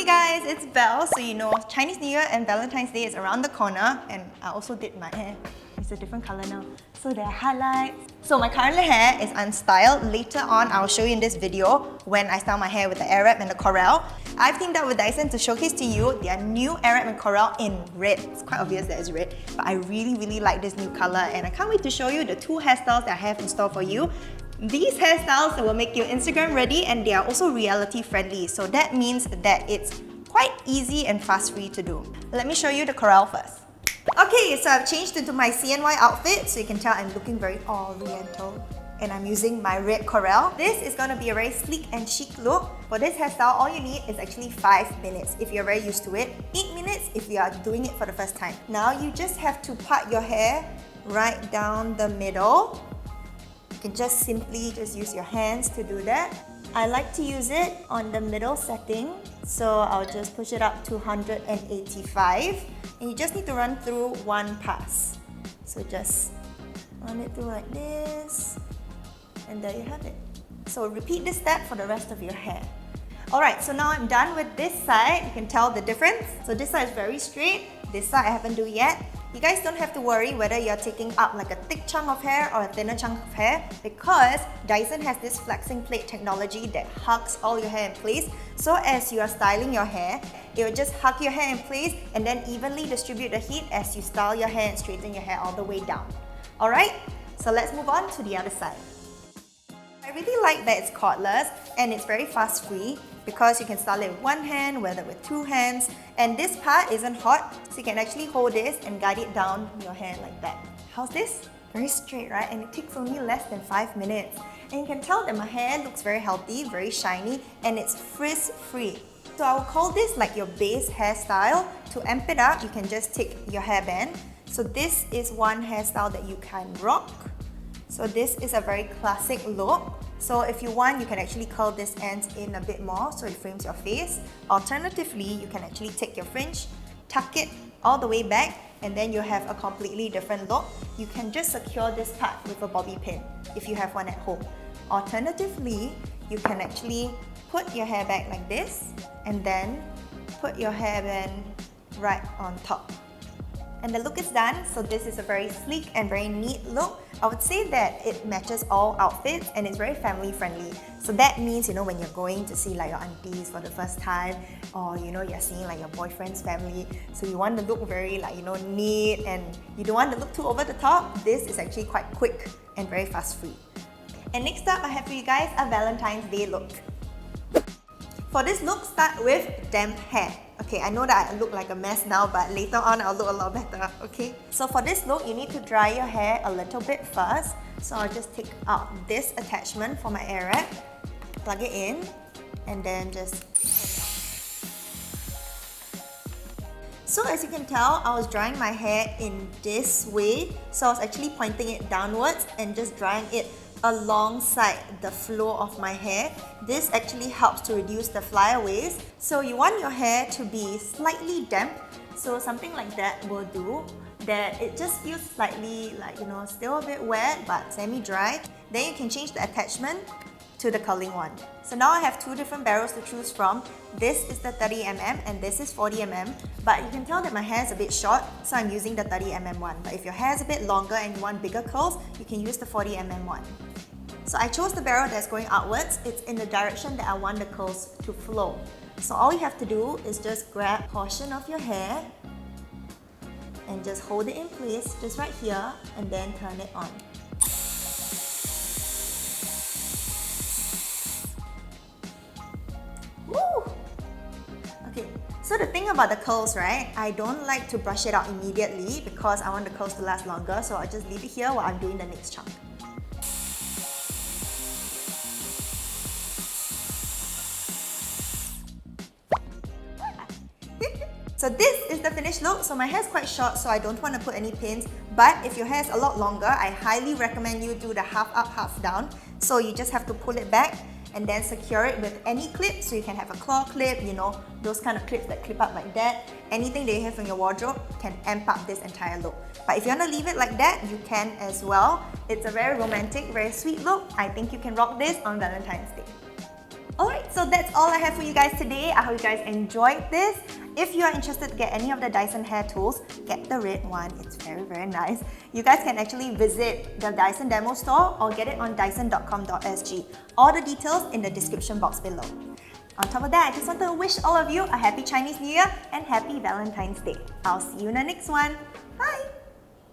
Hey guys, it's Belle. So you know, Chinese New Year and Valentine's Day is around the corner, and I also did my hair. It's a different color now. So there are highlights. So my current hair is unstyled. Later on, I'll show you in this video when I style my hair with the Airwrap and the Corrale. I've teamed up with Dyson to showcase to you their new Airwrap and Corrale in red. It's quite obvious that it's red, but I really like this new color, and I can't wait to show you the two hairstyles that I have in store for you. These hairstyles will make you Instagram ready, and they are also reality friendly. So that means that it's quite easy and fast free to do. Let me show you the Corrale first. Okay, so I've changed into my CNY outfit, so you can tell I'm looking very oriental. And I'm using my red Corrale. This is going to be a very sleek and chic look. For this hairstyle, all you need is actually 5 minutes if you're very used to it. 8 minutes if you are doing it for the first time. Now you just have to part your hair right down the middle. You can just simply use your hands to do that. I like to use it on the middle setting, so I'll just push it up to 185, and you just need to run through one pass. So just run it through like this, and there you have it. So repeat this step for the rest of your hair. Alright, so now I'm done with this side. You can tell the difference. So this side is very straight, this side I haven't do yet. You guys don't have to worry whether you're taking up like a thick chunk of hair or a thinner chunk of hair, because Dyson has this flexing plate technology that hugs all your hair in place. So as you are styling your hair, it will just hug your hair in place and then evenly distribute the heat as you style your hair and straighten your hair all the way down. Alright, so let's move on to the other side. I really like that it's cordless and it's very fast free, because you can style it with one hand, whether with two hands, and this part isn't hot, so you can actually hold this and guide it down your hair like that. How's this? Very straight, right? And it takes only less than 5 minutes. And you can tell that my hair looks very healthy, very shiny, and it's frizz-free. So I will call this like your base hairstyle. To amp it up, you can just take your hairband. So this is one hairstyle that you can rock. So this is a very classic look. So if you want, you can actually curl this end in a bit more so it frames your face. Alternatively, you can actually take your fringe, tuck it all the way back, and then you have a completely different look. You can just secure this part with a bobby pin if you have one at home. Alternatively, you can actually put your hair back like this and then put your hairband right on top. And the look is done. So this is a very sleek and very neat look. I would say that it matches all outfits and it's very family friendly. So that means, you know, when you're going to see like your aunties for the first time, or you know, you're seeing like your boyfriend's family, so you want to look very like, you know, neat, and you don't want to look too over the top, this is actually quite quick and very fast free. And next up, I have for you guys a Valentine's Day look. For this look, start with damp hair. Okay, I know that I look like a mess now, but later on I'll look a lot better, okay? So for this look, you need to dry your hair a little bit first. So I'll just take out this attachment for my Airwrap, plug it in, and then just... So as you can tell, I was drying my hair in this way. So I was actually pointing it downwards and just drying it alongside the flow of my hair. This actually helps to reduce the flyaways. So you want your hair to be slightly damp. So something like that will do. That it just feels slightly like, you know, still a bit wet but semi-dry. Then you can change the attachment to the curling one. So now I have two different barrels to choose from. This is the 30mm and this is 40mm. But you can tell that my hair is a bit short, so I'm using the 30mm one. But if your hair is a bit longer and you want bigger curls, you can use the 40mm one. So I chose the barrel that's going outwards. It's in the direction that I want the curls to flow. So all you have to do is just grab a portion of your hair and just hold it in place just right here and then turn it on. Woo! Okay, so the thing about the curls, right? I don't like to brush it out immediately because I want the curls to last longer, so I'll just leave it here while I'm doing the next chunk. So this is the finished look. So my hair is quite short, so I don't want to put any pins. But if your hair is a lot longer, I highly recommend you do the half up, half down. So you just have to pull it back and then secure it with any clip. So you can have a claw clip, you know, those kind of clips that clip up like that. Anything that you have in your wardrobe can amp up this entire look. But if you want to leave it like that, you can as well. It's a very romantic, very sweet look. I think you can rock this on Valentine's Day. Alright, so that's all I have for you guys today. I hope you guys enjoyed this. If you are interested to get any of the Dyson hair tools, get the red one. It's very, very nice. You guys can actually visit the Dyson Demo store or get it on dyson.com.sg. All the details in the description box below. On top of that, I just want to wish all of you a happy Chinese New Year and happy Valentine's Day. I'll see you in the next one. Bye!